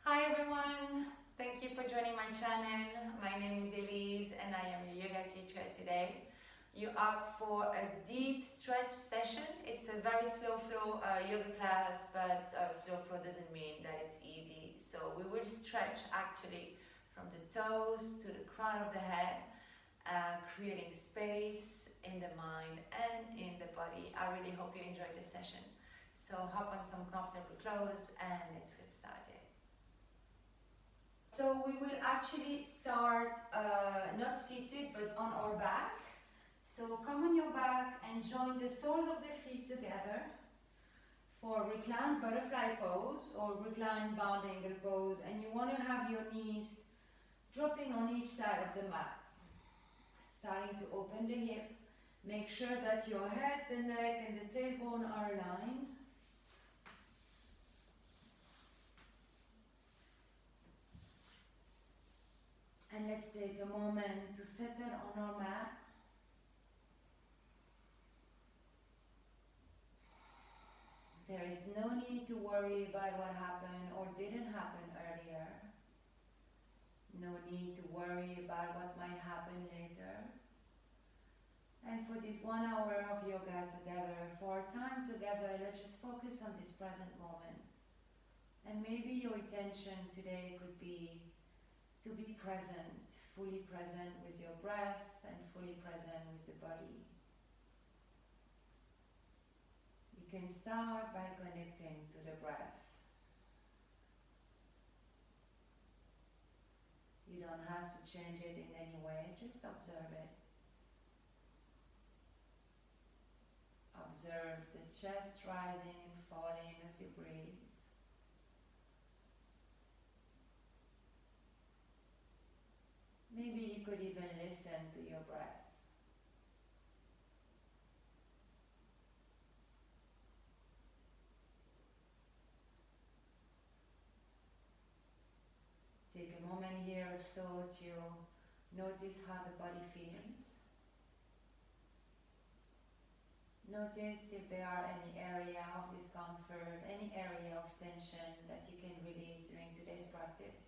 Hi everyone, thank you for joining my channel. My name is Elise and I am your yoga teacher today. You're up for a deep stretch session. It's a very slow flow yoga class, but slow flow doesn't mean that it's easy. So we will stretch actually from the toes to the crown of the head, creating space in the mind and in the body. I really hope you enjoyed this session. So hop on some comfortable clothes and let's get started. So we will actually start not seated but on our back. So come on your back and join the soles of the feet together for reclined butterfly pose or reclined bound angle pose, and you want to have your knees dropping on each side of the mat. Starting to open the hip. Make sure that your head, the neck and the tailbone are aligned. And let's take a moment to settle on our mat. There is no need to worry about what happened or didn't happen earlier. No need to worry about what might happen later. And for this 1 hour of yoga together, for our time together, let's just focus on this present moment. And maybe your intention today could be to be present, fully present with your breath and fully present with the body. You can start by connecting to the breath. You don't have to change it in any way, just observe it. Observe the chest rising and falling as you breathe. Maybe you could even listen to your breath. Take a moment here or so to notice how the body feels. Notice if there are any area of discomfort, any area of tension that you can release during today's practice.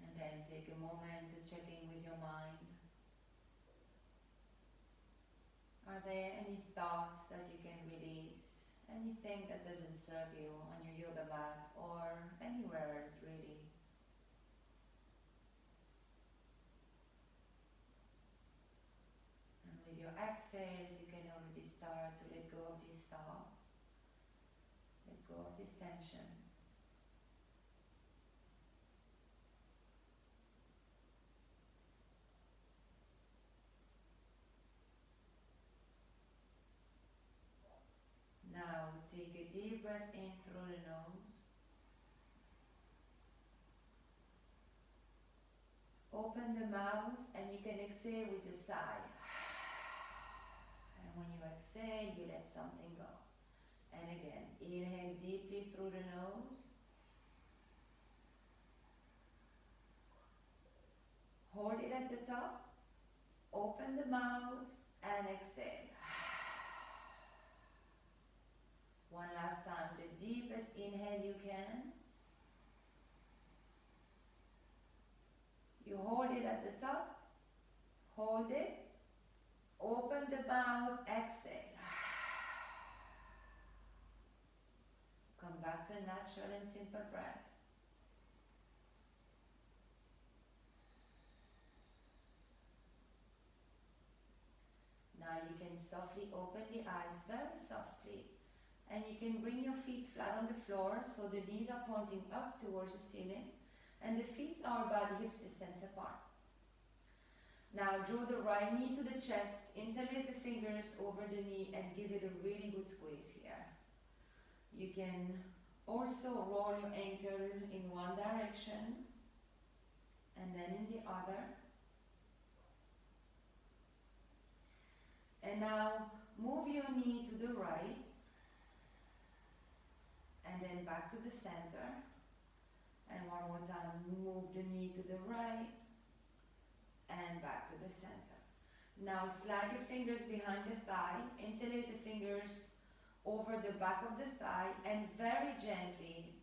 And then take a moment to check in with your mind. Are there any thoughts that you can release? Anything that doesn't serve you on your yoga mat or anywhere else really? And with your exhales, you can already start to let go of these thoughts. Let go of this tension. Now take a deep breath in through the nose. Open the mouth and you can exhale with a sigh. And when you exhale, you let something go. And again, inhale deeply through the nose. Hold it at the top. Open the mouth and exhale. One last time, the deepest inhale you can. You hold it at the top. Hold it. Open the mouth, exhale. Come back to a natural and simple breath. Now you can softly open the eyes, very softly. And you can bring your feet flat on the floor so the knees are pointing up towards the ceiling and the feet are about hips distance apart. Now draw the right knee to the chest, interlace the fingers over the knee and give it a really good squeeze here. You can also roll your ankle in one direction and then in the other. And now move your knee to the right and then back to the center. And one more time, move the knee to the right and back to the center. Now slide your fingers behind the thigh, interlace the fingers over the back of the thigh, and very gently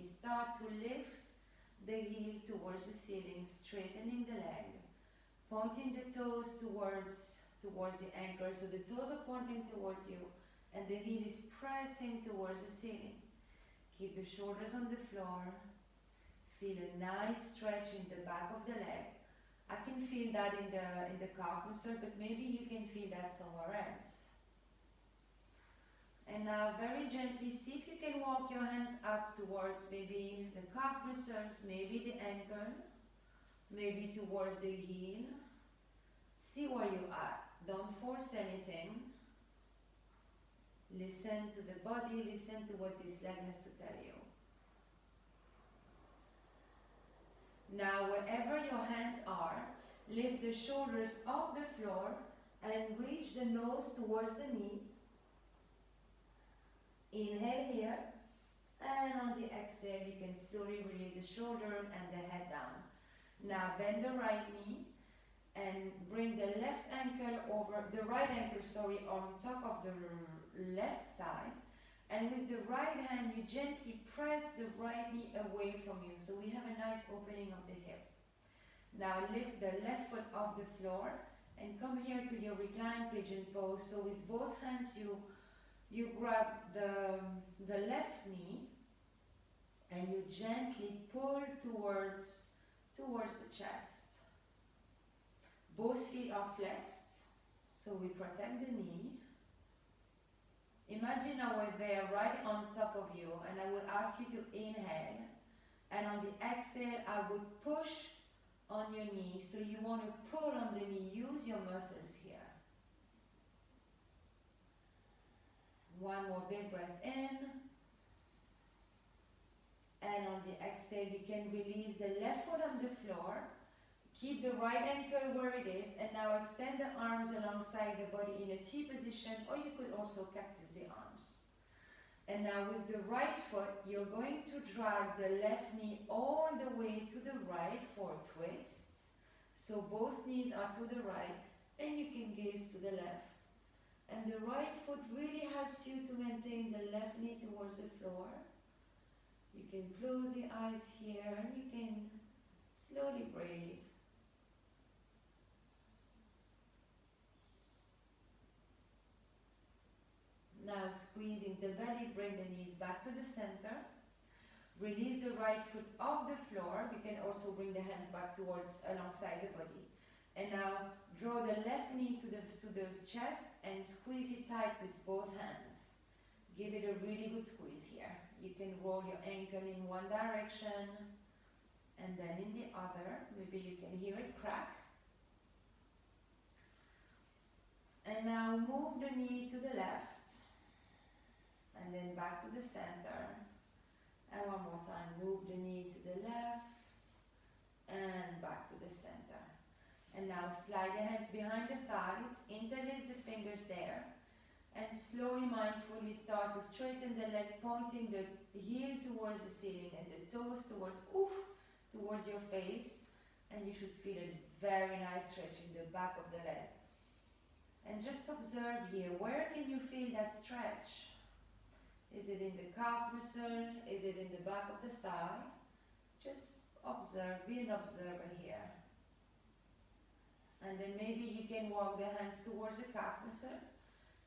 start to lift the heel towards the ceiling, straightening the leg, pointing the toes towards the anchor, so the toes are pointing towards you and the heel is pressing towards the ceiling. Keep the shoulders on the floor. Feel a nice stretch in the back of the leg. I can feel that in the calf muscle, but maybe you can feel that somewhere else. And now very gently, see if you can walk your hands up towards maybe the calf muscles, maybe the ankle, maybe towards the heel. See where you are. Don't force anything. Listen to the body, listen to what this leg has to tell you. Now, wherever your hands are, lift the shoulders off the floor and reach the nose towards the knee. Inhale here, and on the exhale, you can slowly release the shoulder and the head down. Now, bend the right knee and bring the right ankle on top of the left thigh. And with the right hand, you gently press the right knee away from you. So we have a nice opening of the hip. Now lift the left foot off the floor and come here to your reclined pigeon pose. So with both hands, you grab the left knee and you gently pull towards the chest. Both feet are flexed, so we protect the knee. Imagine I was there right on top of you, and I would ask you to inhale, and on the exhale I would push on your knee. So you want to pull on the knee, use your muscles here. One more big breath in, and on the exhale you can release the left foot on the floor. Keep the right ankle where it is, and now extend the arms alongside the body in a T position, or you could also cactus the arms. And now with the right foot, you're going to drag the left knee all the way to the right for a twist. So both knees are to the right, and you can gaze to the left. And the right foot really helps you to maintain the left knee towards the floor. You can close the eyes here, and you can slowly breathe. Now squeezing the belly, bring the knees back to the center. Release the right foot off the floor. You can also bring the hands back alongside the body. And now draw the left knee to the chest and squeeze it tight with both hands. Give it a really good squeeze here. You can roll your ankle in one direction and then in the other. Maybe you can hear it crack. And now move the knee to the left. And then back to the center. And one more time, move the knee to the left and back to the center. And now slide the hands behind the thighs, interlace the fingers there, and slowly, mindfully start to straighten the leg, pointing the heel towards the ceiling and the toes towards your face. And you should feel a very nice stretch in the back of the leg. And just observe here, where can you feel that stretch? Is it in the calf muscle? Is it in the back of the thigh? Just observe, be an observer here. And then maybe you can walk the hands towards the calf muscle.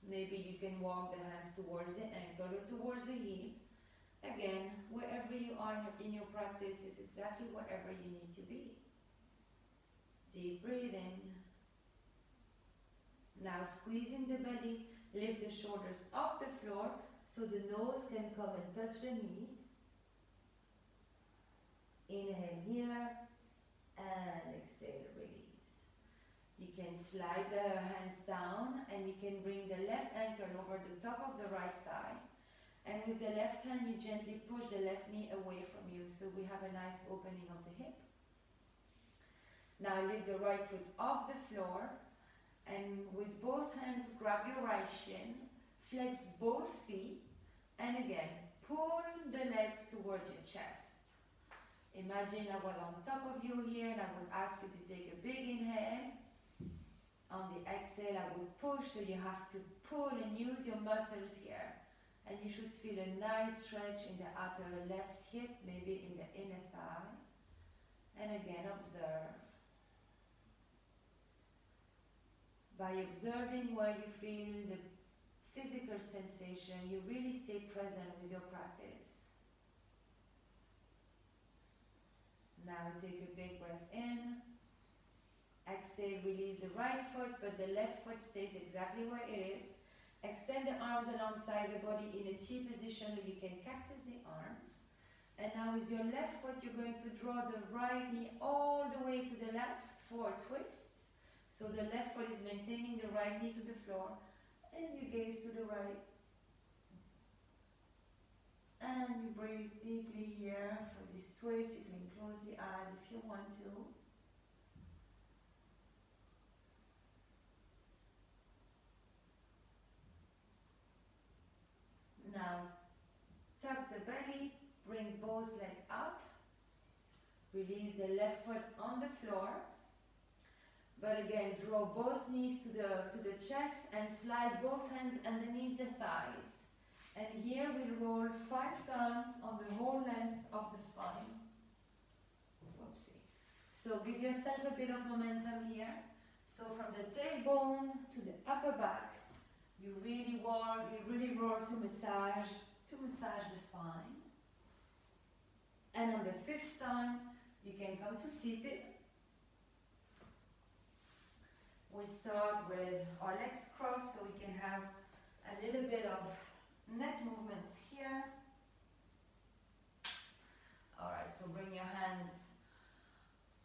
Maybe you can walk the hands towards the ankle or towards the heel. Again, wherever you are in your practice is exactly wherever you need to be. Deep breathing. Now squeezing the belly, lift the shoulders off the floor, so the nose can come and touch the knee. Inhale here and exhale, release. You can slide the hands down and you can bring the left ankle over the top of the right thigh. And with the left hand, you gently push the left knee away from you, so we have a nice opening of the hip. Now lift the right foot off the floor, and with both hands, grab your right shin. Flex both feet, and again, pull the legs towards your chest. Imagine I was on top of you here and I would ask you to take a big inhale. On the exhale, I would push, so you have to pull and use your muscles here. And you should feel a nice stretch in the outer left hip, maybe in the inner thigh. And again, observe. By observing where you feel the physical sensation, you really stay present with your practice. Now take a big breath in. Exhale, release the right foot, but the left foot stays exactly where it is. Extend the arms alongside the body in a T position, or you can cactus the arms. And now with your left foot, you're going to draw the right knee all the way to the left for a twist. So the left foot is maintaining the right knee to the floor, and you gaze to the right. And you breathe deeply here for this twist. You can close the eyes if you want to. Now, tuck the belly, bring both legs up. Release the left foot on the floor. But again, draw both knees to the chest and slide both hands underneath the thighs. And here we'll roll 5 times on the whole length of the spine. Whoopsie. So give yourself a bit of momentum here. So from the tailbone to the upper back, you really roll to massage the spine. And on the 5th time, you can come to seated. We start with our legs crossed, so we can have a little bit of neck movements here. Alright, so bring your hands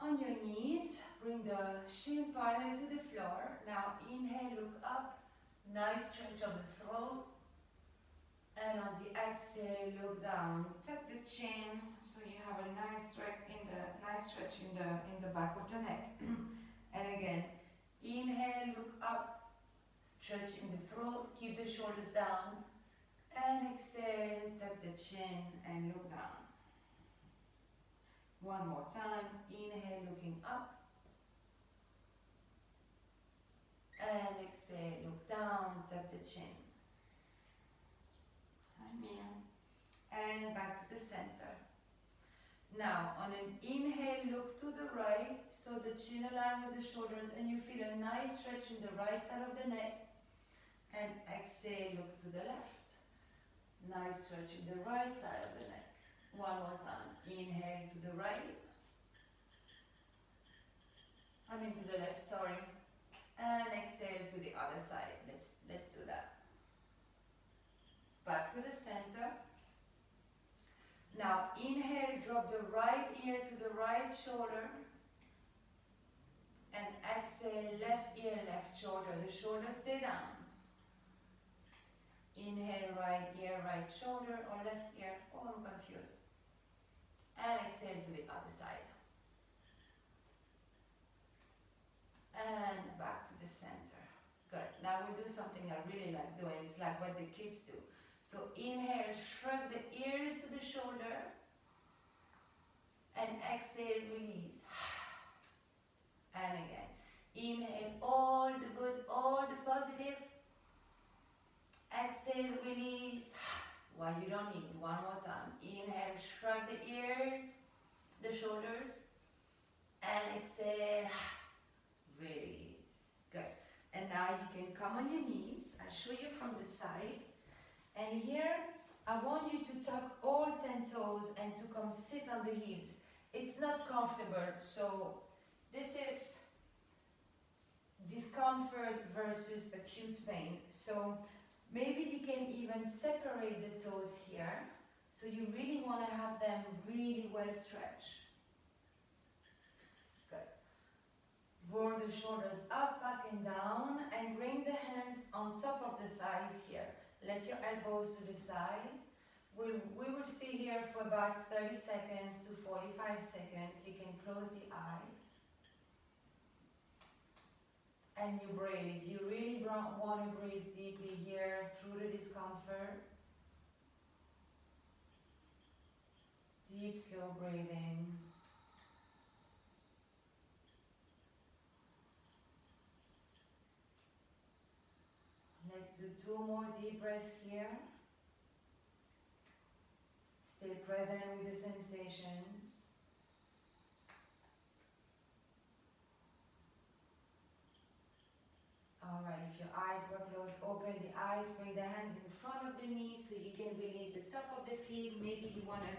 on your knees. Bring the shin parallel to the floor. Now inhale, look up. Nice stretch of the throat. And on the exhale, look down. Tuck the chin, so you have a nice stretch in the back of the neck. And again, inhale, look up. Stretch in the throat. Keep the shoulders down. And exhale, tuck the chin and look down. One more time. Inhale, looking up. And exhale, look down, tuck the chin. And back to the center. Now, on an inhale, look to the right, so the chin aligns with the shoulders, and you feel a nice stretch in the right side of the neck. And exhale, look to the left. Nice stretch in the right side of the neck. One more time. Inhale to the right. To the left, sorry. And exhale to the other side. Let's do that. Back to the center. Now inhale, drop the right ear to the right shoulder. And exhale, left ear, left shoulder. The shoulders stay down. Inhale, right ear, right shoulder, or left ear. Oh, I'm confused. And exhale to the other side. And back to the center. Good. Now we'll do something I really like doing. It's like what the kids do. So inhale, shrug the ears to the shoulder. And exhale, release. And again. Inhale, all the good, all the positive. Exhale, release. Well, you don't need. One more time. Inhale, shrug the ears, the shoulders. And exhale, release. Good. And now you can come on your knees. I'll show you from the side. And here, I want you to tuck all 10 toes and to come sit on the heels. It's not comfortable, so this is discomfort versus acute pain. So maybe you can even separate the toes here. So you really want to have them really well stretched. Good. Roll the shoulders up, back and down, and bring the hands on top of the thighs here. Let your elbows to the side. We will stay here for about 30 seconds to 45 seconds. You can close the eyes. And you breathe. You really want to breathe deeply here through the discomfort. Deep, slow breathing. Let's do 2 more deep breaths here. Stay present with the sensations. Alright, if your eyes were closed, open the eyes, bring the hands in front of the knees so you can release the top of the feet. Maybe you want to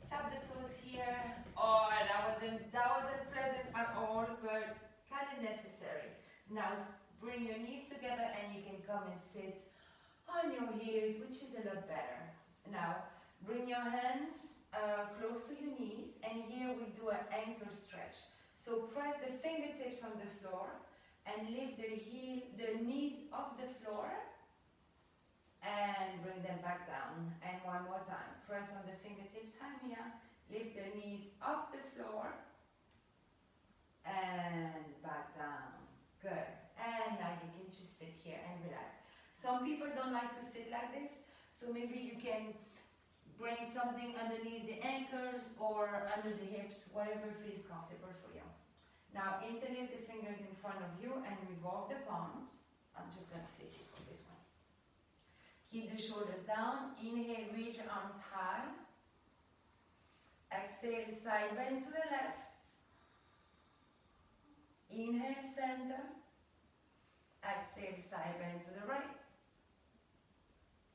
tap the toes here. Oh, that wasn't pleasant at all, but kind of necessary. Now bring your knees together and you can come and sit on your heels, which is a lot better. Now bring your hands close to your knees, and here we do an ankle stretch. So press the fingertips on the floor and lift the knees off the floor and bring them back down. And one more time, press on the fingertips, Hamia, lift the knees off the floor and back down. Good. And now you can just sit here and relax. Some people don't like to sit like this, so maybe you can bring something underneath the ankles or under the hips, whatever feels comfortable for you. Now interlace the fingers in front of you and revolve the palms. I'm just going to face you for this one. Keep the shoulders down. Inhale, reach your arms high. Exhale, side bend to the left. Inhale, center. Exhale, side bend to the right.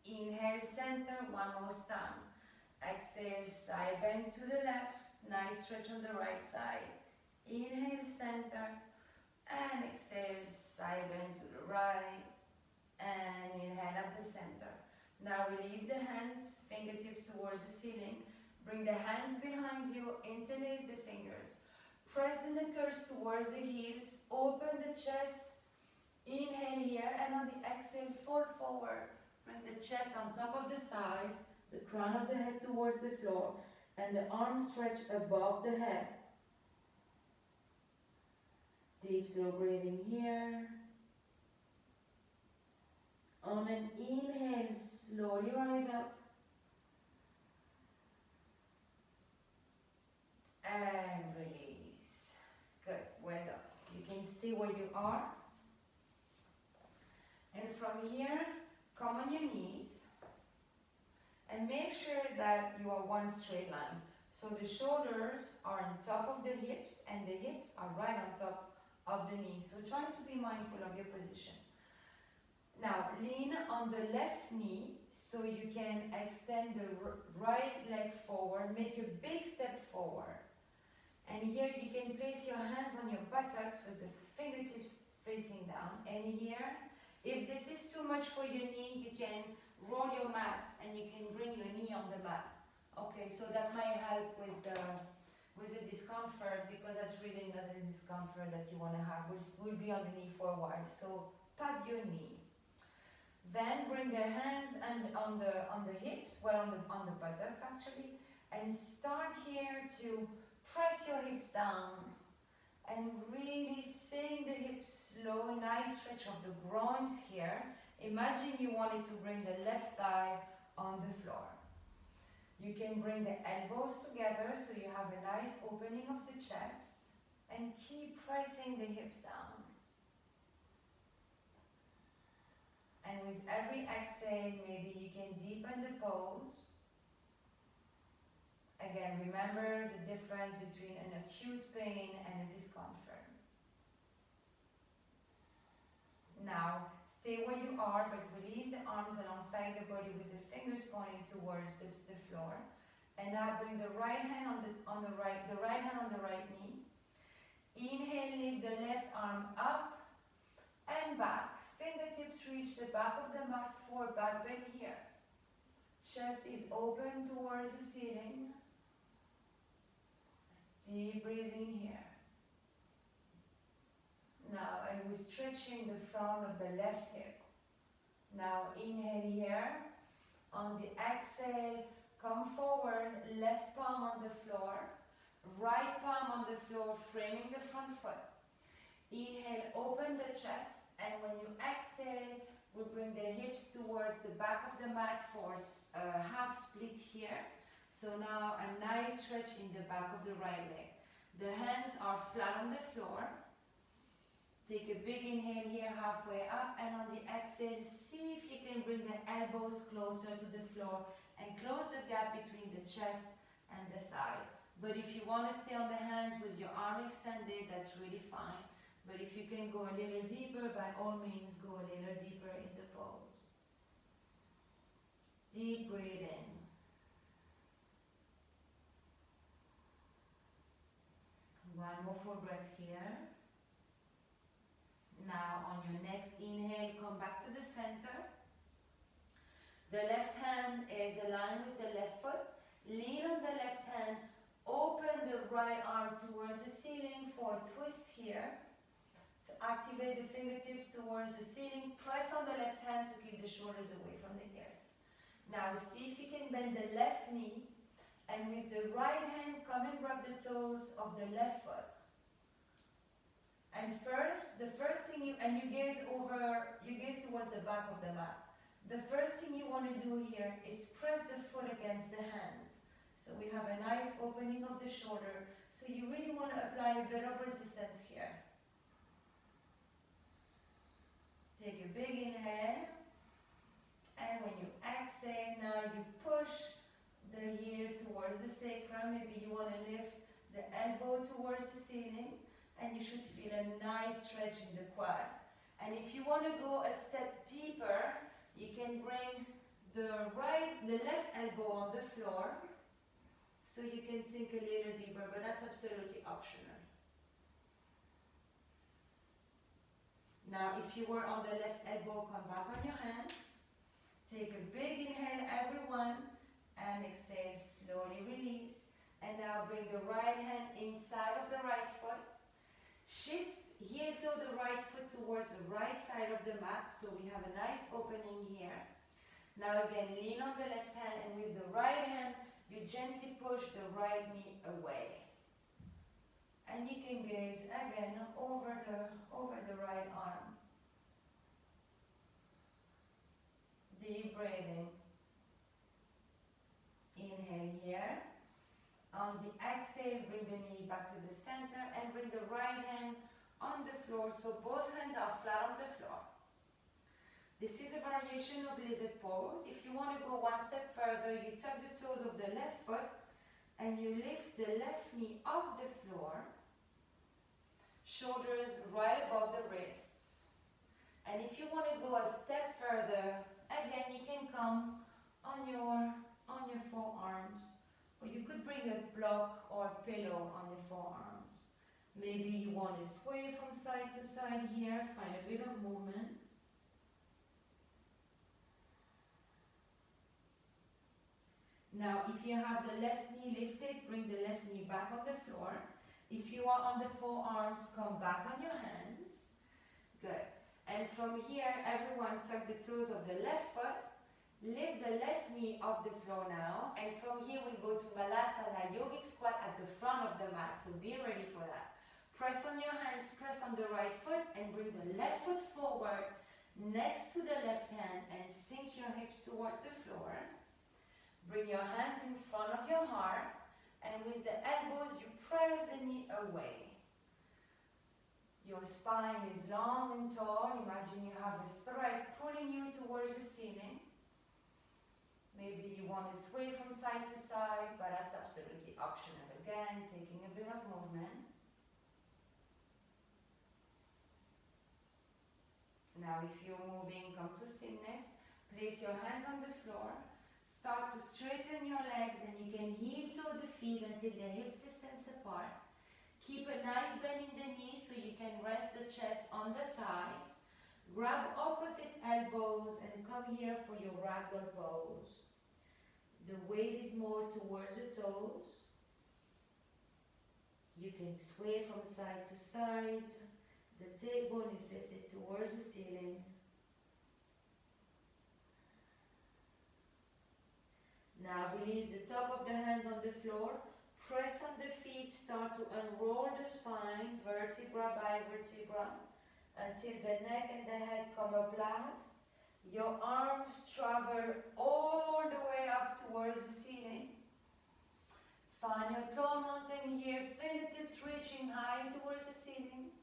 Inhale, center, one more time. Exhale, side bend to the left. Nice stretch on the right side. Inhale, center. And exhale, side bend to the right. And inhale at the center. Now release the hands, fingertips towards the ceiling. Bring the hands behind you, interlace the fingers. Press the knuckles towards the heels. Open the chest. Inhale here, and on the exhale, fall forward. Bring the chest on top of the thighs, the crown of the head towards the floor, and the arms stretch above the head. Deep, slow breathing here. On an inhale, slowly rise up. And release. Good, well done. You can stay where you are. And from here, come on your knees. And make sure that you are one straight line. So the shoulders are on top of the hips and the hips are right on top of the knees. So try to be mindful of your position. Now lean on the left knee so you can extend the right leg forward. Make a big step forward. And here you can place your hands on your buttocks with the fingertips facing down. And here, if this is too much for your knee, you can roll your mat and you can bring your knee on the mat. Okay, so that might help with the discomfort, because that's really not a discomfort that you want to have. We'll be on the knee for a while, so pat your knee. Then bring the hands and on the hips, well on the buttocks actually, and start here to press your hips down and really sink the hips slow. Nice stretch of the groins here. Imagine you wanted to bring the left thigh on the floor. You can bring the elbows together so you have a nice opening of the chest, and keep pressing the hips down. And with every exhale, maybe you can deepen the pose. Again, remember the difference between an acute pain and a discomfort. Now, stay where you are, but release the arms alongside the body with the fingers pointing towards the floor. And now bring the right hand on the right knee. Inhale, lift the left arm up and back. Fingertips reach the back of the mat for back bend here. Chest is open towards the ceiling. Deep breathing here. Now, and we're stretching the front of the left hip. Now, inhale here. On the exhale, come forward, left palm on the floor, right palm on the floor, framing the front foot. Inhale, open the chest, and when you exhale, we bring the hips towards the back of the mat for a half split here. So now a nice stretch in the back of the right leg. The hands are flat on the floor. Take a big inhale here, halfway up, and on the exhale, see if you can bring the elbows closer to the floor and close the gap between the chest and the thigh. But if you want to stay on the hands with your arm extended, that's really fine. But if you can go a little deeper, by all means, go a little deeper in the pose. Deep breathing. One more full breath here. Now on your next inhale, come back to the center. The left hand is aligned with the left foot. Lean on the left hand. Open the right arm towards the ceiling for a twist here. Activate the fingertips towards the ceiling. Press on the left hand to keep the shoulders away from the ears. Now see if you can bend the left knee. And with the right hand, come and grab the toes of the left foot. And the first thing you gaze towards the back of the mat. The first thing you want to do here is press the foot against the hand. So we have a nice opening of the shoulder. So you really want to apply a bit of resistance here. Take a big inhale. And when you exhale, now you push the heel towards the sacrum. Maybe you want to lift the elbow towards the ceiling. And you should feel a nice stretch in the quad. And if you want to go a step deeper, you can bring the left elbow on the floor, so you can sink a little deeper, but that's absolutely optional. Now, if you were on the left elbow, come back on your hands. Take a big inhale, everyone, and exhale, slowly release. And now bring the right hand inside of the right foot. Shift heel toe the right foot towards the right side of the mat, so we have a nice opening here. Now again, lean on the left hand, and with the right hand, you gently push the right knee away. And you can gaze again over the right arm. Deep breathing. Inhale here. On the exhale, bring the knee back to the center and bring the right hand on the floor, so both hands are flat on the floor. This is a variation of lizard pose. If you want to go one step further, you tuck the toes of the left foot and you lift the left knee off the floor, shoulders right above the wrists. And if you want to go a step further, again you can come on your forearms. Or you could bring a block or a pillow on the forearms. Maybe you want to sway from side to side here, find a bit of movement. Now, if you have the left knee lifted, bring the left knee back on the floor. If you are on the forearms, come back on your hands. Good. And from here, everyone tuck the toes of the left foot. Lift the left knee off the floor now, and from here we go to Malasana, yogic squat at the front of the mat, so be ready for that. Press on your hands, press on the right foot, and bring the left foot forward next to the left hand, and sink your hips towards the floor. Bring your hands in front of your heart, and with the elbows you press the knee away. Your spine is long and tall. Imagine you have a thread pulling you towards the ceiling. Maybe you want to sway from side to side, but that's absolutely optional. Again, taking a bit of movement. Now, if you're moving, come to stillness. Place your hands on the floor. Start to straighten your legs, and you can heel toe the feet until the hips distance apart. Keep a nice bend in the knees so you can rest the chest on the thighs. Grab opposite elbows and come here for your ragdoll pose. The weight is more towards the toes. You can sway from side to side. The tailbone is lifted towards the ceiling. Now release the top of the hands on the floor. Press on the feet. Start to unroll the spine, vertebra by vertebra, until the neck and the head come up last. Your arms travel all the way up towards the ceiling. Find your tall mountain here, fingertips reaching high towards the ceiling.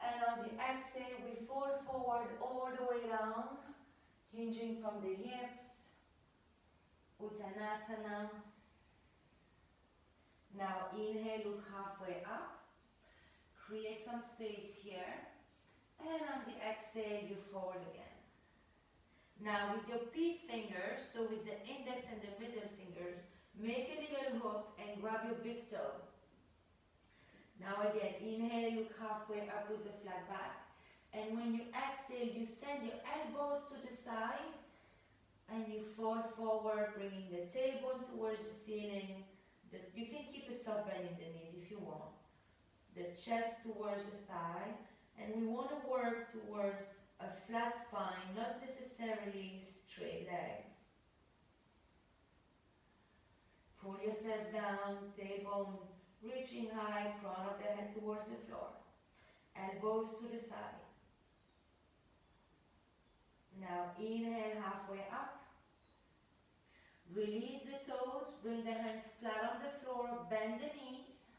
And on the exhale, we fall forward all the way down, hinging from the hips. Uttanasana. Now inhale, look halfway up. Create some space here. And on the exhale, you fold again. Now with your peace fingers, so with the index and the middle fingers, make a little hook and grab your big toe. Now again, inhale, look halfway up with a flat back. And when you exhale, you send your elbows to the side and you fall forward, bringing the tailbone towards the ceiling. You can keep a soft bend in the knees if you want. The chest towards the thigh. And we want to work towards a flat spine, not necessarily straight legs. Pull yourself down, tailbone reaching high, crown of the head towards the floor. Elbows to the side. Now inhale halfway up. Release the toes, bring the hands flat on the floor, bend the knees.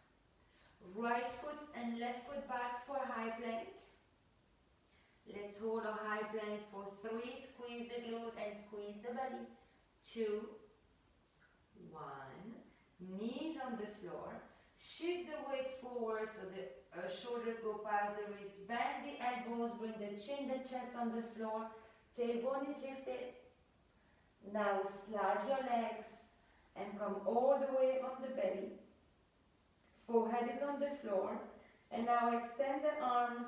Right foot and left foot back for high plank. Let's hold a high plank for 3. Squeeze the glute and squeeze the belly. 2, 1. Knees on the floor. Shift the weight forward so the shoulders go past the wrists. Bend the elbows, bring the chin, the chest on the floor. Tailbone is lifted. Now slide your legs and come all the way on the belly. Forehead is on the floor. And now extend the arms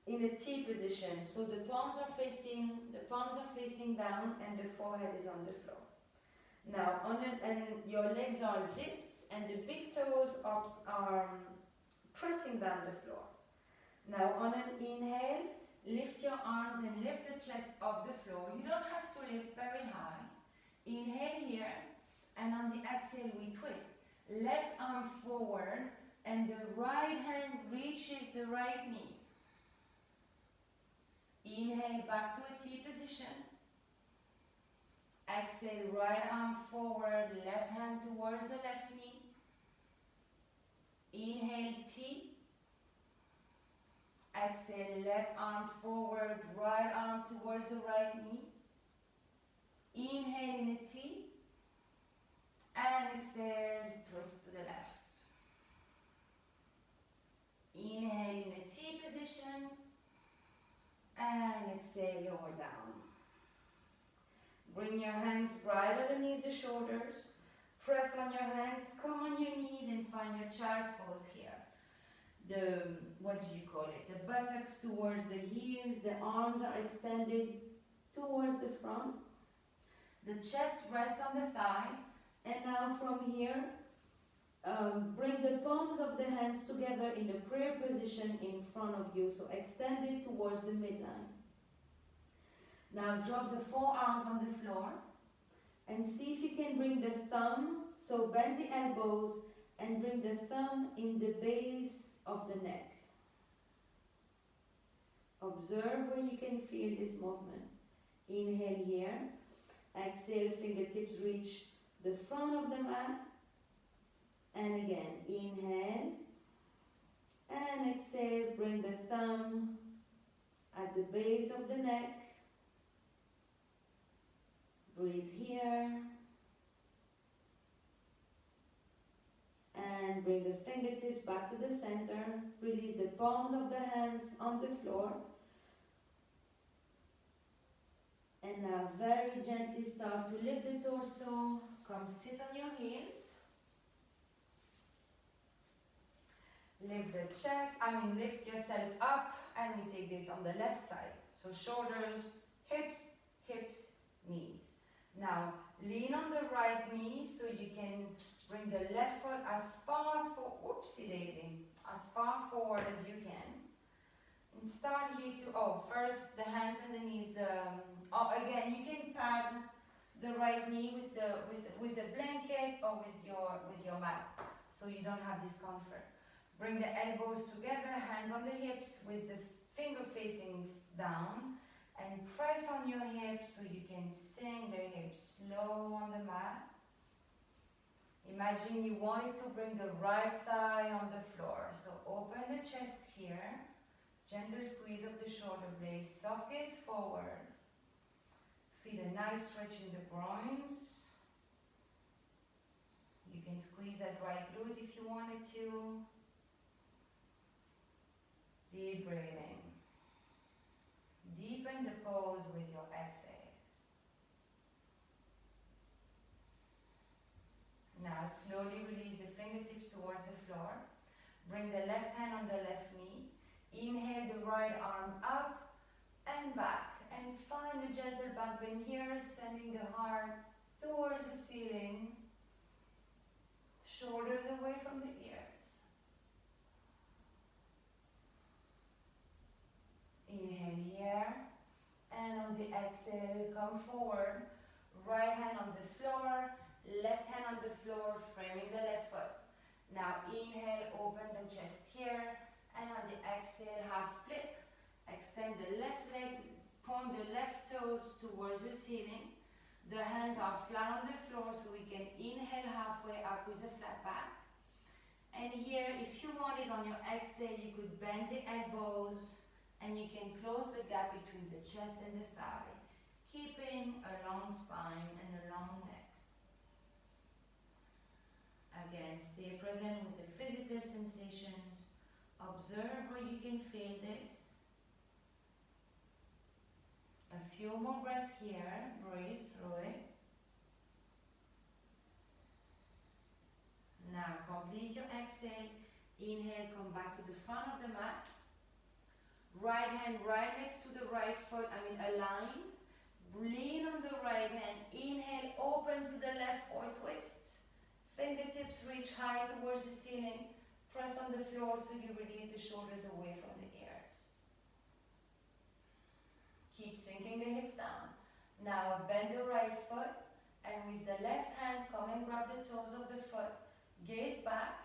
in a T position. So the palms are facing down and the forehead is on the floor. Now and your legs are zipped and the big toes are pressing down the floor. Now on an inhale, lift your arms and lift the chest off the floor. You don't have to lift very high. Inhale here, and on the exhale we twist. Left arm forward, and the right hand reaches the right knee. Inhale back to a T position. Exhale, right arm forward, left hand towards the left knee. Inhale, T. Exhale, left arm forward, right arm towards the right knee. Inhale in a T. And exhale, twist to the left. Inhale in a T position. And exhale, lower down. Bring your hands right underneath the shoulders. Press on your hands, come on your knees and find your child's pose here. What do you call it? The buttocks towards the heels, the arms are extended towards the front. The chest rests on the thighs. And now from here, bring the palms of the hands together in the prayer position in front of you. So extend it towards the midline. Now drop the forearms on the floor and see if you can bring the thumb, so bend the elbows and bring the thumb in the base of the neck. Observe where you can feel this movement. Inhale here. Exhale, fingertips reach the front of the mat. And again, inhale. And exhale, bring the thumb at the base of the neck. Breathe here. And bring the fingertips back to the center. Release the palms of the hands on the floor. And now very gently start to lift the torso. Come sit on your heels. Lift the chest, lift yourself up, and we take this on the left side. So shoulders, hips, knees. Now lean on the right knee so you can bring the left foot as far forward as you can. And start here to, first the hands and the knees. Again, you can pad the right knee with the blanket or with your mat, so you don't have discomfort. Bring the elbows together, hands on the hips with the finger facing down, and press on your hips so you can sink the hips slow on the mat. Imagine you wanted to bring the right thigh on the floor. So open the chest here, Gentle squeeze of the shoulder blades, soft gaze forward. Feel a nice stretch in the groins. You can squeeze that right glute if you wanted to. Deep breathing. Deepen the pose with your exhales. Now slowly release the fingertips towards the floor. Bring the left hand on the left knee. Inhale the right arm up and back. And find a gentle back bend here, sending the heart towards the ceiling. Shoulders away from the ears. Inhale here. And on the exhale, come forward. Right hand on the floor, left hand on the floor, framing the left foot. Now inhale, open the chest here. And on the exhale, half split. Extend the left leg, point the left toes towards the ceiling. The hands are flat on the floor so we can inhale halfway up with a flat back. And here, if you want it on your exhale, you could bend the elbows and you can close the gap between the chest and the thigh, keeping a long spine and a long neck. Again, stay present with the physical sensations. Observe where you can feel this. A few more breaths here. Breathe through it. Now complete your exhale. Inhale, come back to the front of the mat. Right hand right next to the right foot, align. Lean on the right hand. Inhale, open to the left foot, twist. Fingertips reach high towards the ceiling. Press on the floor so you release the shoulders away from the ears. Keep sinking the hips down. Now bend the right foot and with the left hand come and grab the toes of the foot. Gaze back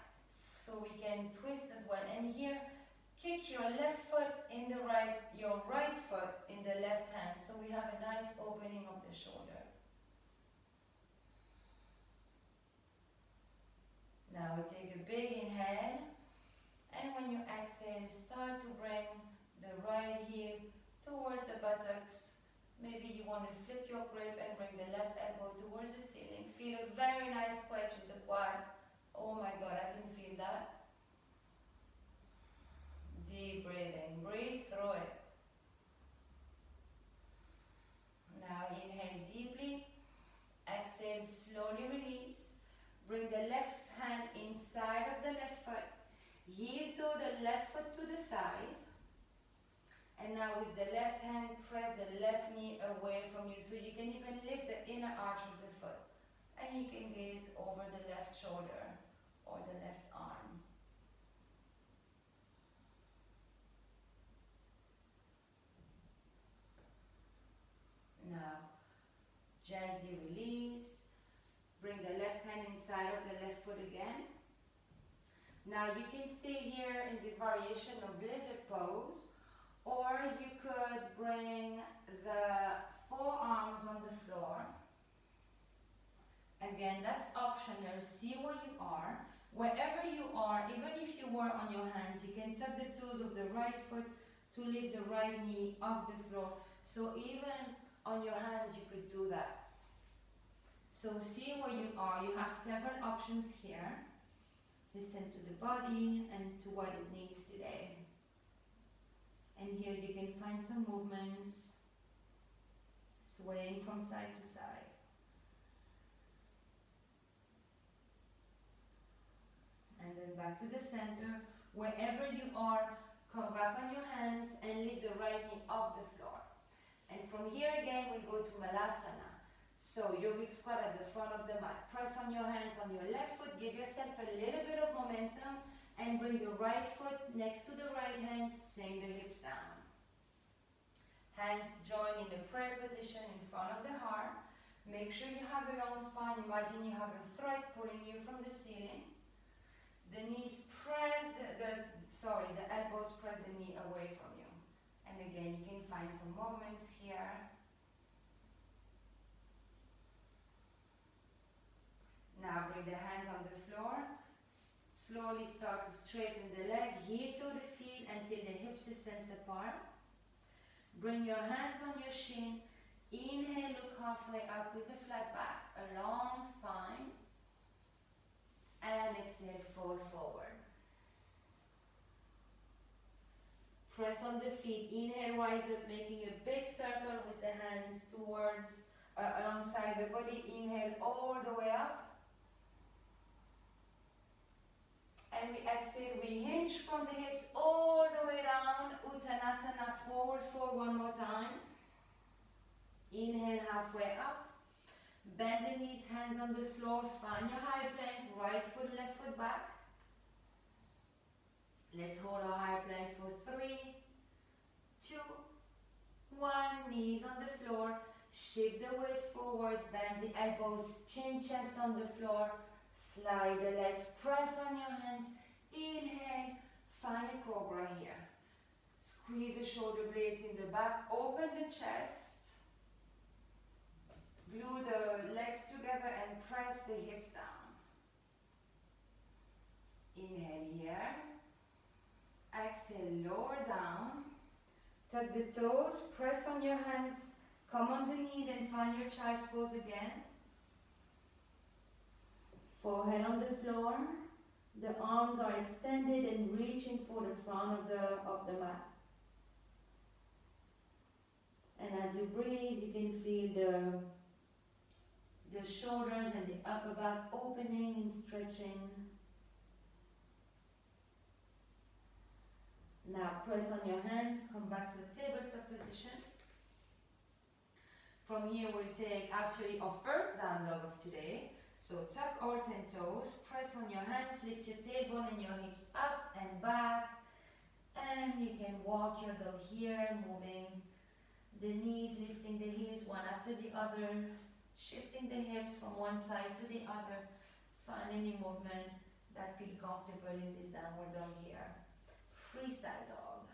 so we can twist as well. And here, kick your left foot in the right, your right foot in the left hand. So we have a nice opening of the shoulder. Now we take a big inhale, and when you exhale, start to bring the right heel towards the buttocks. Maybe you want to flip your grip and bring the left elbow towards the ceiling. Feel a very nice stretch in the quad. Oh my God, I can feel that. Deep breathing, breathe through it. Now inhale deeply, exhale, slowly release. Bring the left hand inside of the left foot. Heel toe the left foot to the side. And now with the left hand, press the left knee away from you so you can even lift the inner arch of the foot. And you can gaze over the left shoulder or the left arm. Now, gently release. Bring the left hand inside of the left foot again. Now you can stay here in this variation of lizard pose, or you could bring the forearms on the floor. Again, that's optional. See where you are. Wherever you are, even if you were on your hands, you can tuck the toes of the right foot to lift the right knee off the floor. So even on your hands, you could do that. So see where you are. You have several options here. Listen to the body and to what it needs today. And here you can find some movements, swaying from side to side. And then back to the center. Wherever you are, come back on your hands and lift the right knee off the floor. And from here again, we go to Malasana. So yogic squat at the front of the mat. Press on your hands on your left foot. Give yourself a little bit of momentum and bring the right foot next to the right hand. Sink the hips down. Hands join in the prayer position in front of the heart. Make sure you have a long spine. Imagine you have a thread pulling you from the ceiling. The knees press, the elbows press the knee away from you. And again, you can find some movements here. Now bring the hands on the floor. Slowly start to straighten the leg, heel to the feet, feet until the hips distance apart. Bring your hands on your shin. Inhale, look halfway up with a flat back, a long spine. And exhale, fold forward. Press on the feet. Inhale, rise up, making a big circle with the hands towards, alongside the body. Inhale all the way up. And we exhale, we hinge from the hips all the way down. Uttanasana, forward fold one more time. Inhale, halfway up. Bend the knees, hands on the floor. Find your high plank, right foot, left foot back. Let's hold our high plank for 3, 2, 1. Knees on the floor. Shift the weight forward. Bend the elbows, chin, chest on the floor. Slide the legs, press on your hands. Inhale, find a cobra here. Squeeze the shoulder blades in the back. Open the chest. Glue the legs together and press the hips down. Inhale here. Exhale, lower down. Tuck the toes, press on your hands. Come on the knees and find your child's pose again. Forehead on the floor. The arms are extended and reaching for the front of the mat. And as you breathe, you can feel the shoulders and the upper back opening and stretching. Now press on your hands, come back to a tabletop position. From here we'll take actually our first down dog of today. So tuck all 10 toes, press on your hands, lift your tailbone and your hips up and back. And you can walk your dog here, moving the knees, lifting the heels one after the other, shifting the hips from one side to the other. Find any movement that feels comfortable in this downward dog here. Freestyle dog.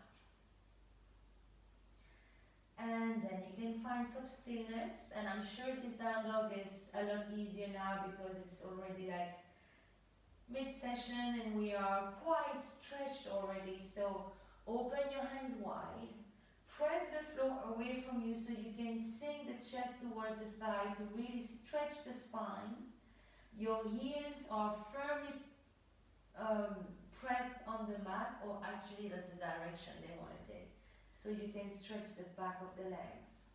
And then you can find some stillness, and I'm sure this down dog is a lot easier now because it's already like mid-session and we are quite stretched already. So open your hands wide, press the floor away from you so you can sink the chest towards the thigh to really stretch the spine. Your heels are firmly pressed on the mat, or actually that's the direction they want to take. So you can stretch the back of the legs.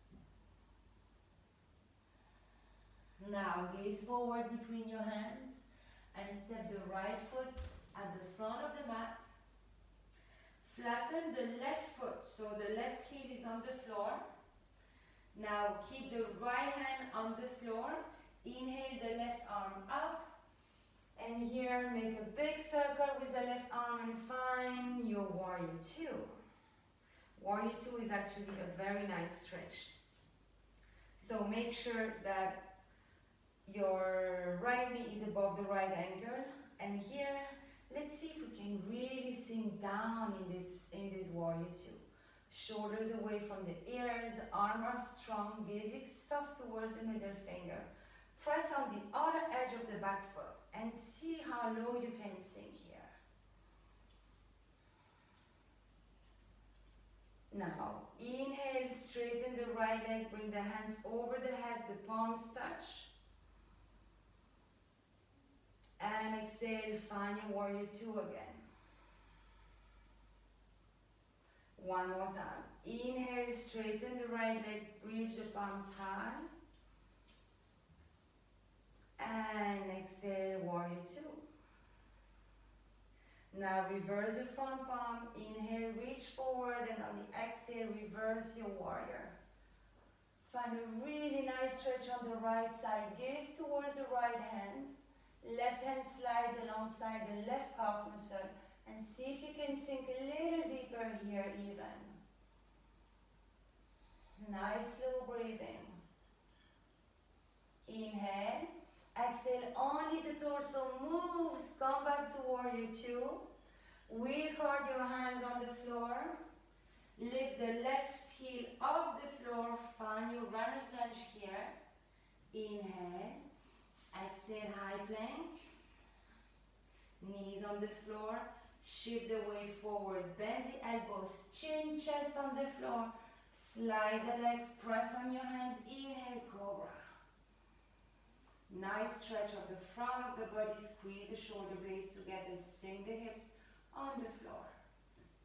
Now gaze forward between your hands and step the right foot at the front of the mat. Flatten the left foot, so the left heel is on the floor. Now keep the right hand on the floor. Inhale the left arm up. And here make a big circle with the left arm and find your warrior 2. Warrior 2 is actually a very nice stretch. So make sure that your right knee is above the right ankle. And here, let's see if we can really sink down in this warrior 2. Shoulders away from the ears, arms are strong, gaze soft towards the middle finger. Press on the other edge of the back foot and see how low you can sink here. Now, inhale, straighten the right leg, bring the hands over the head, the palms touch. And exhale, find your warrior 2 again. One more time. Inhale, straighten the right leg, reach the palms high. And exhale, warrior 2. Now reverse the front palm. Inhale, reach forward, and on the exhale, reverse your warrior. Find a really nice stretch on the right side. Gaze towards the right hand. Left hand slides alongside the left calf muscle. And see if you can sink a little deeper here even. Nice slow breathing. Inhale. Exhale, only the torso moves. Come back to warrior 2. Wheel hard your hands on the floor. Lift the left heel off the floor. Find your runner's lunge here. Inhale. Exhale, high plank. Knees on the floor. Shift the weight forward, bend the elbows, chin, chest on the floor. Slide the legs, press on your hands, inhale, cobra. Nice stretch of the front of the body, squeeze the shoulder blades together, sink the hips on the floor.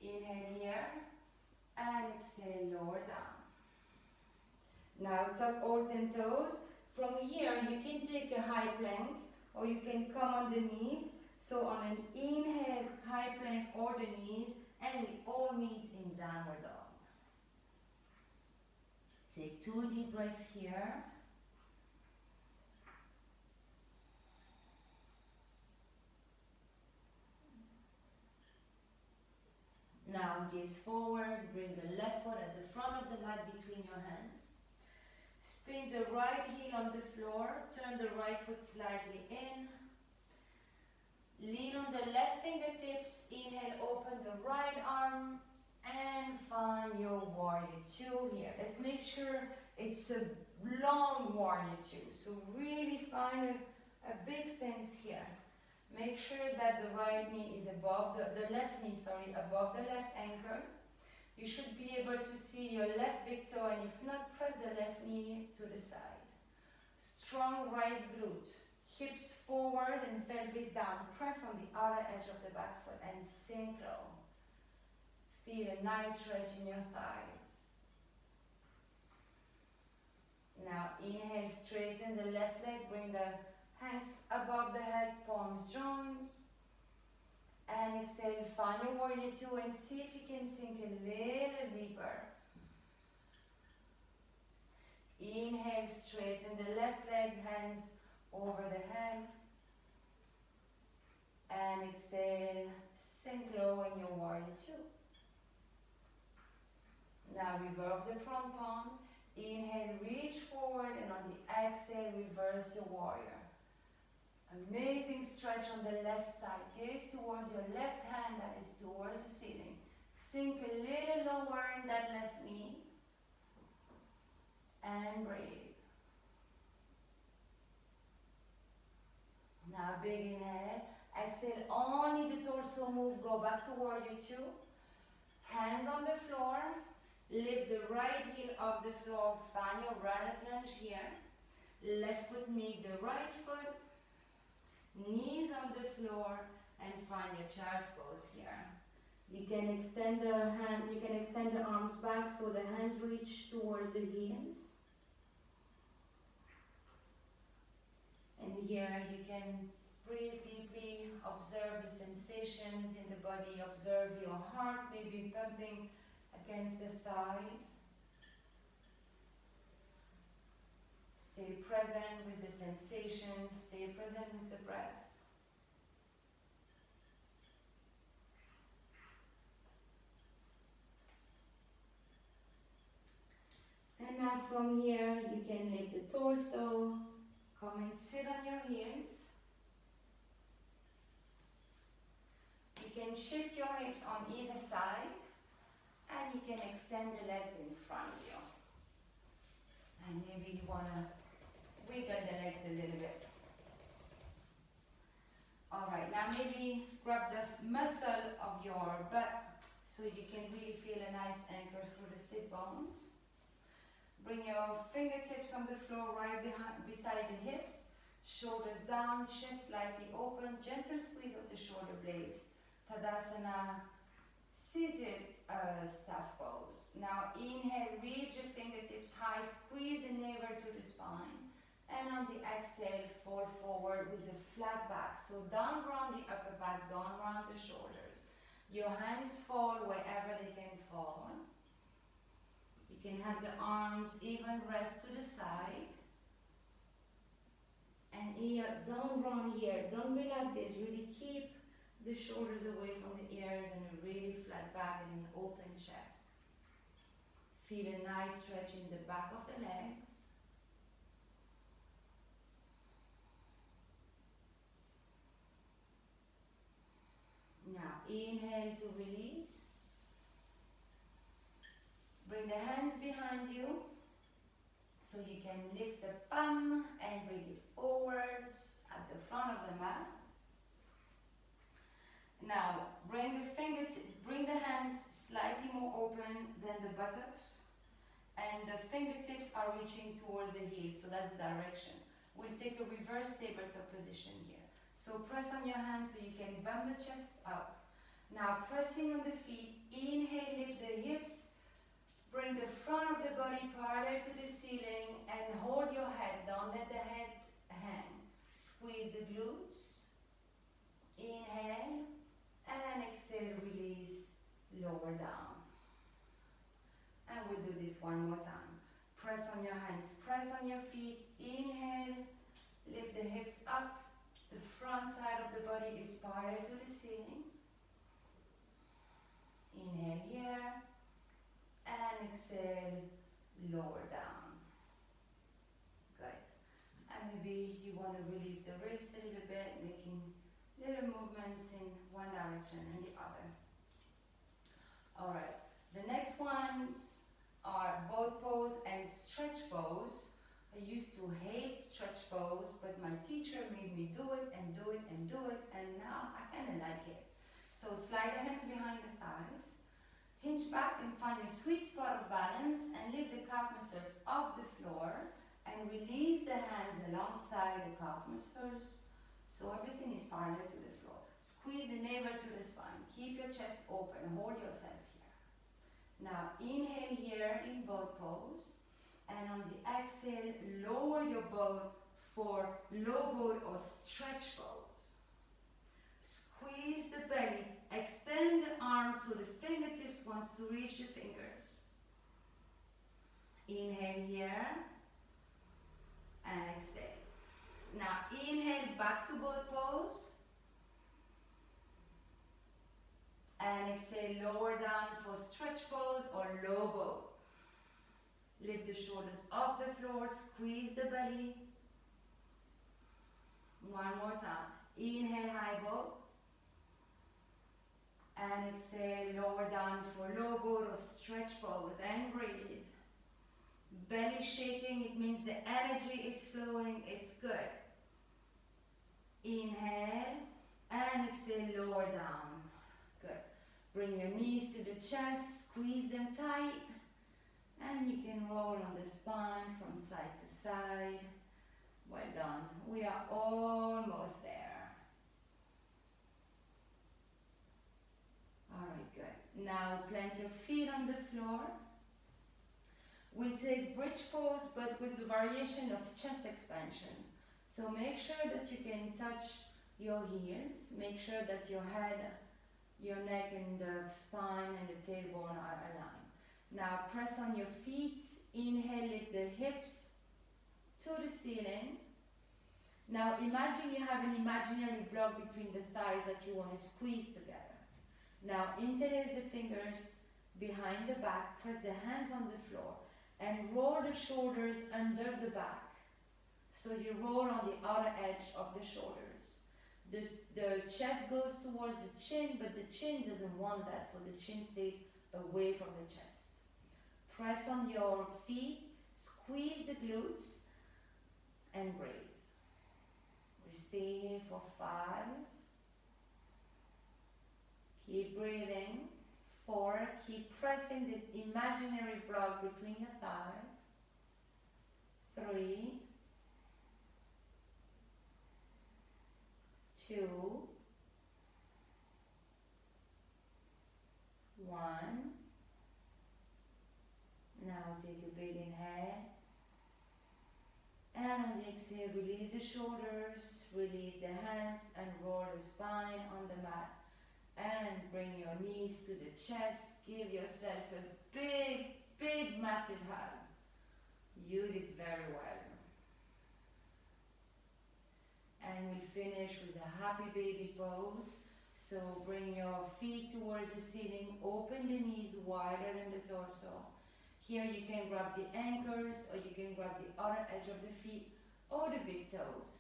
Inhale here, and exhale, lower down. Now tuck all 10 toes. From here, you can take a high plank, or you can come on the knees. So on an inhale, high plank or the knees, and we all meet in downward dog. Take 2 deep breaths here. Now gaze forward, bring the left foot at the front of the mat between your hands. Spin the right heel on the floor, turn the right foot slightly in. Lean on the left fingertips, inhale, open the right arm, and find your warrior 2 here. Let's make sure it's a long warrior 2. So really find a big stance here. Make sure that the right knee is above the left knee, above the left ankle. You should be able to see your left big toe, and if not, press the left knee to the side. Strong right glute. Hips forward and pelvis down. Press on the outer edge of the back foot and sink low. Feel a nice stretch in your thighs. Now inhale, straighten the left leg, bring the hands above the head, palms joins. And exhale, find your warrior 2 and see if you can sink a little deeper. Inhale, straighten the left leg, hands over the head. And exhale, sink low in your warrior 2. Now reverse the front palm. Inhale, reach forward, and on the exhale, reverse your warrior. Amazing stretch on the left side. Gaze towards your left hand that is towards the ceiling. Sink a little lower in that left knee. And breathe. Now big inhale. Exhale, only the torso move. Go back to warrior 2. Hands on the floor. Lift the right heel off the floor. Find your runner's lunge here. Left foot meet the right foot. Knees on the floor, and find your child's pose here. You can extend the arms back so the hands reach towards the heels. And here you can breathe deeply, observe the sensations in the body, observe your heart maybe pumping against the thighs. Stay present with the sensations, stay present with the breath. And now from here, you can lift the torso, come and sit on your heels. You can shift your hips on either side, and you can extend the legs in front of you. And maybe you want to wiggle the legs a little bit. Alright, now maybe grab the muscle of your butt so you can really feel a nice anchor through the sit bones. Bring your fingertips on the floor right beside the hips. Shoulders down, chest slightly open, gentle squeeze of the shoulder blades. Tadasana, seated staff pose. Now inhale, reach the fingertips high, squeeze the navel to the spine. And on the exhale, fall forward with a flat back. So down round the upper back, down round the shoulders. Your hands fall wherever they can fall. You can have the arms even rest to the side. And here, don't run here, don't be like this. Really keep the shoulders away from the ears and a really flat back and an open chest. Feel a nice stretch in the back of the legs. Now inhale to release. Bring the hands behind you so you can lift the palm and bring it forwards at the front of the mat. Now Bring the hands slightly more open than the buttocks, and the fingertips are reaching towards the heels, so that's the direction. We'll take a reverse tabletop position here. So press on your hands so you can bump the chest up. Now pressing on the feet, inhale, lift the hips, bring the front of the body parallel to the ceiling and hold your head, don't let the head hang. Squeeze the glutes, inhale, and exhale, release, lower down. And we'll do this one more time. Press on your hands, press on your feet, inhale, lift the hips up, the front side of the body is parallel to the ceiling. Inhale here, and exhale, lower down. Good. And maybe you want to release the wrist a little bit, making little movements in one direction and the other. All right, the next ones are boat pose and stretch pose. I used to hate stretch pose, but my teacher made me do it and do it and do it, and now I kind of like it. So slide the hands behind the thighs, hinge back and find a sweet spot of balance and lift the calf muscles off the floor and release the hands alongside the calf muscles so everything is parallel to the floor. Squeeze the navel to the spine, keep your chest open, hold yourself here. Now inhale here in boat pose, and on the exhale lower your boat for low boat or stretch pose. Squeeze the belly, extend the arms so the fingertips wants to reach the fingers. Inhale here and exhale. Now inhale back to boat pose and exhale lower down for stretch pose or low boat. Lift the shoulders off the floor, squeeze the belly. One more time. Inhale high boat and exhale lower down for low boat or stretch pose and breathe. Belly shaking, it means the energy is flowing, it's good. Inhale and exhale lower down. Good. Bring your knees to the chest, squeeze them tight, and you can roll on the spine from side to side. Well done. We are almost there. Alright, good. Now plant your feet on the floor. We'll take bridge pose, but with a variation of chest expansion. So make sure that you can touch your heels. Make sure that your head, your neck and the spine and the tailbone are aligned. Now press on your feet. Inhale, lift the hips to the ceiling. Now imagine you have an imaginary block between the thighs that you want to squeeze together. Now interlace the fingers behind the back, press the hands on the floor, and roll the shoulders under the back. So you roll on the outer edge of the shoulders. The chest goes towards the chin, but the chin doesn't want that, so the chin stays away from the chest. Press on your feet, squeeze the glutes, and breathe. We stay here for 5. Keep breathing. 4. Keep pressing the imaginary block between your thighs. 3. 2. 1. Now take a big inhale. And on the exhale, release the shoulders, release the hands, and roll the spine on the mat. And bring your knees to the chest. Give yourself a big, big, massive hug. You did very well. And we'll finish with a happy baby pose. So bring your feet towards the ceiling. Open the knees wider than the torso. Here you can grab the ankles, or you can grab the outer edge of the feet or the big toes.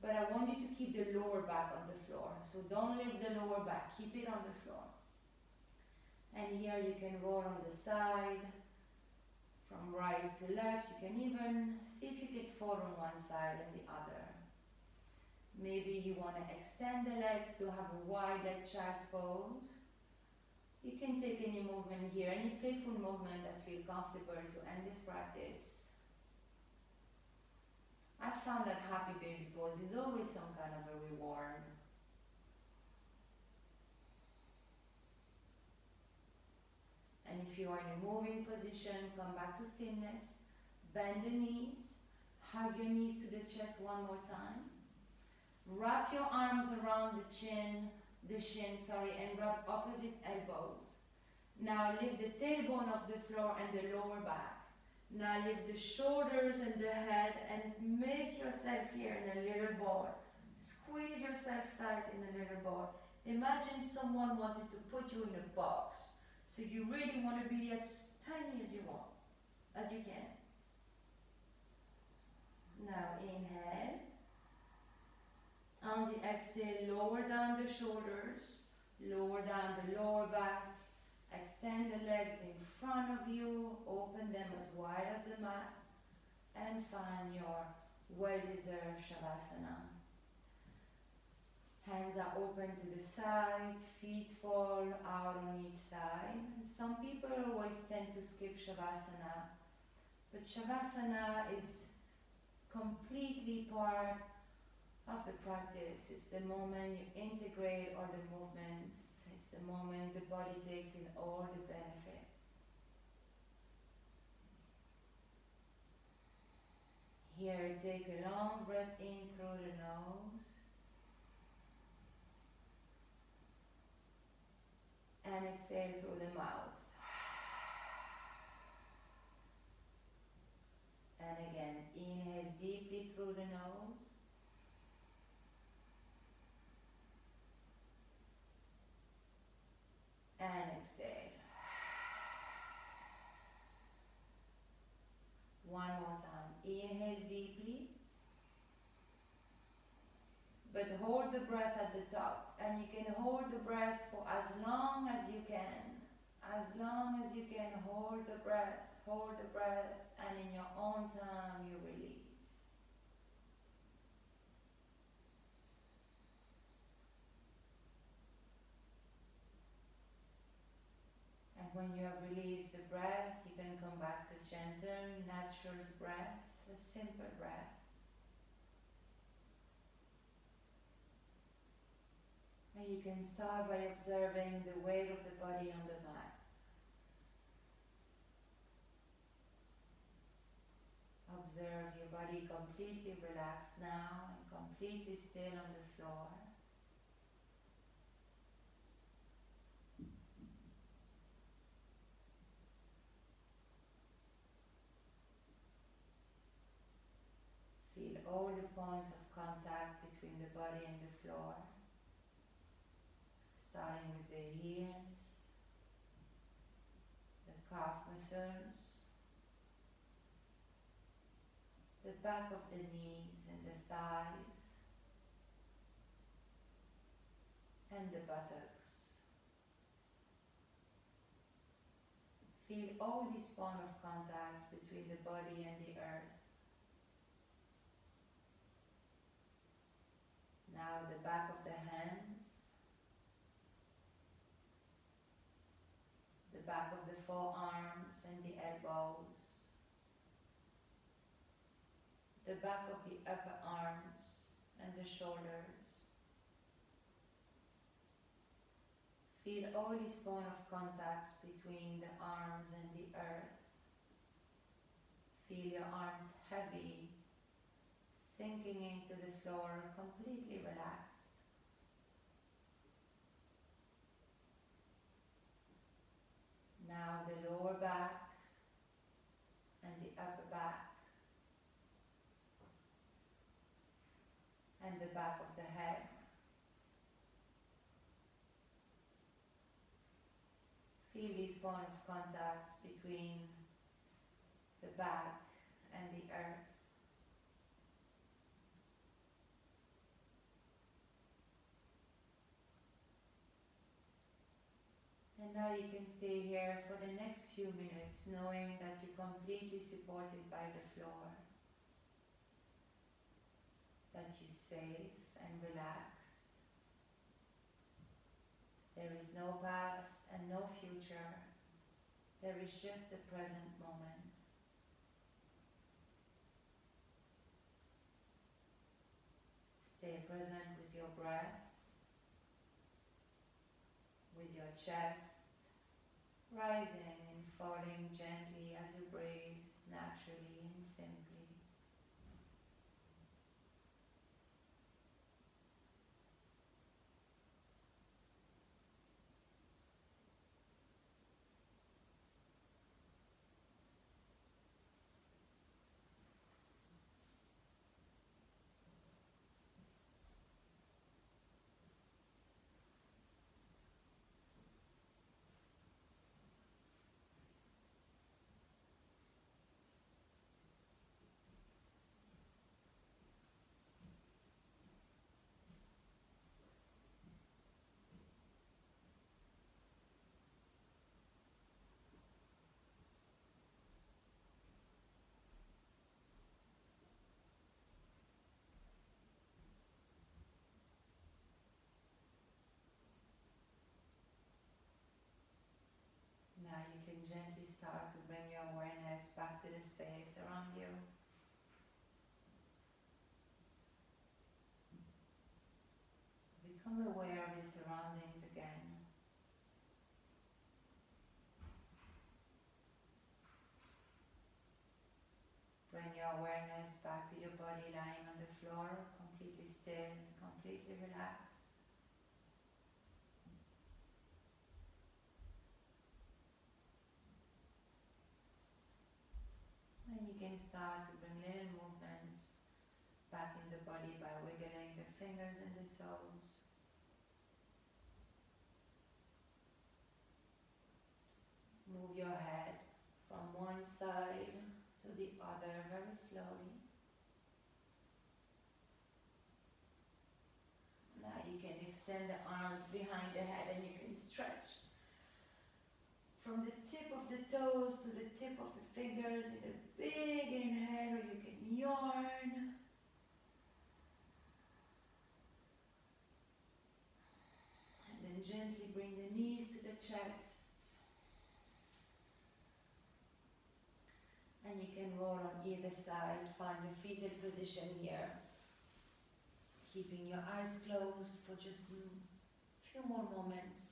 But I want you to keep the lower back on the floor. So don't lift the lower back, keep it on the floor. And here you can roll on the side, from right to left. You can even see if you can fall on one side and the other. Maybe you want to extend the legs to have a wide leg child's pose. You can take any movement here, any playful movement that feels comfortable to end this practice. I found that happy baby pose is always some kind of a reward. And if you are in a moving position, come back to stillness. Bend the knees. Hug your knees to the chest one more time. Wrap your arms around the shin, and wrap opposite elbows. Now lift the tailbone of the floor and the lower back. Now lift the shoulders and the head and make yourself here in a little ball. Squeeze yourself tight in a little ball. Imagine someone wanted to put you in a box. So you really want to be as tiny as you want, as you can. Now inhale. On the exhale, lower down the shoulders, lower down the lower back. Extend the legs in front of you, open them as wide as the mat, and find your well-deserved Shavasana. Hands are open to the side, feet fall out on each side. And some people always tend to skip Shavasana, but Shavasana is completely part of the practice. It's the moment you integrate all the movements. It's the moment the body takes in all the benefit. Here, take a long breath in through the nose. And exhale through the mouth. And again, inhale deeply through the nose. And exhale. One more time. Inhale deeply. But hold the breath at the top. And you can hold the breath for as long as you can. As long as you can, hold the breath. Hold the breath. And in your own time, you release. And when you have released the breath, you can come back to gentle, natural breath, a simple breath. And you can start by observing the weight of the body on the mat. Observe your body completely relaxed now and completely still on the floor. Feel all the points of contact between the body and the floor, starting with the heels, the calf muscles, the back of the knees and the thighs, and the buttocks. Feel all these points of contact between the body and the earth. Now the back of the hands, the back of the forearms and the elbows, the back of the upper arms and the shoulders. Feel all these points of contacts between the arms and the earth. Feel your arms heavy, sinking into the floor, completely relaxed. Now the lower back and the upper back and the back of the head. Feel these points of contacts between the back and the earth. And now you can stay here for the next few minutes, knowing that you're completely supported by the floor, that you're safe and relaxed. There is no past and no future. There is just the present moment. Stay present with your breath, with your chest, rising and falling gently as you breathe, naturally and simply. Now you can gently start to bring your awareness back to the space around you. Become aware of your surroundings again. Bring your awareness back to your body lying on the floor, completely still, completely relaxed. And you can start to bring little movements back in the body by wiggling the fingers and the toes. Move your head from one side to the other very slowly. Now you can extend the arms behind the head and you can stretch from the tip of the toes to the tip of the fingers in a big inhale. You can yawn. And then gently bring the knees to the chest. And you can roll on either side. Find a fetal position here. Keeping your eyes closed for just a few more moments.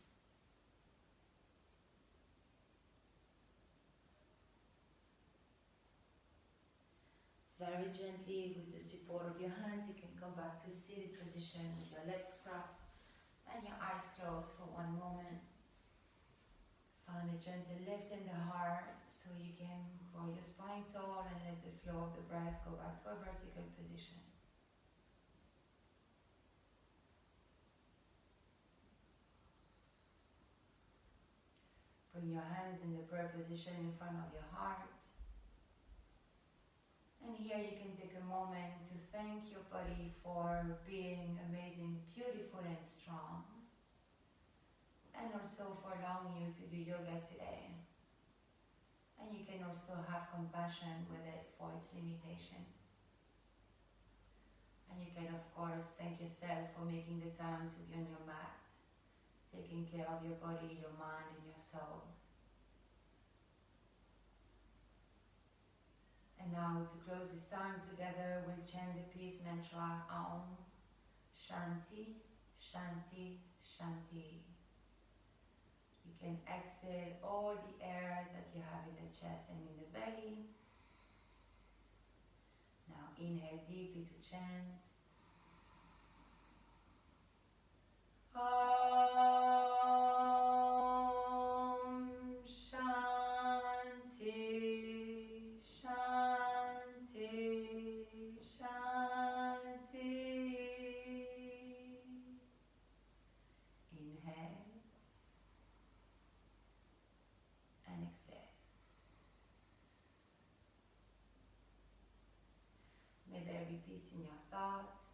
Very gently, with the support of your hands, you can come back to seated position with your legs crossed and your eyes closed for one moment. Find a gentle lift in the heart so you can grow your spine tall and let the flow of the breath go back to a vertical position. Bring your hands in the prayer position in front of your heart. And here you can take a moment to thank your body for being amazing, beautiful and strong. And also for allowing you to do yoga today. And you can also have compassion with it for its limitation. And you can of course thank yourself for making the time to be on your mat, taking care of your body, your mind and your soul. And now to close this time together, we'll chant the peace mantra Aum Shanti, Shanti, Shanti. You can exhale all the air that you have in the chest and in the belly. Now inhale deeply to chant. May there be peace in your thoughts,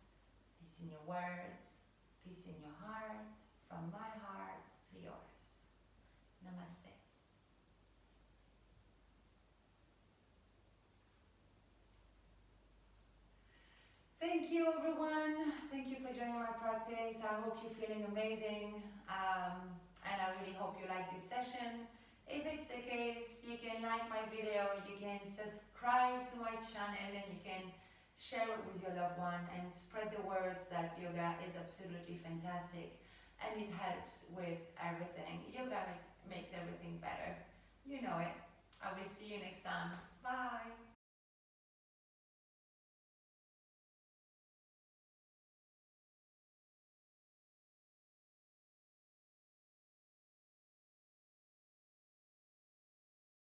peace in your words, peace in your heart, from my heart to yours. Namaste. Thank Thank you everyone. Thank you for joining my practice. I hope you're feeling amazing. And I really hope you like this session. If it's the case, you can like my video, you can subscribe to my channel, and you can share it with your loved one and spread the words that yoga is absolutely fantastic and it helps with everything. Yoga makes everything better. You know it. I will see you next time. Bye.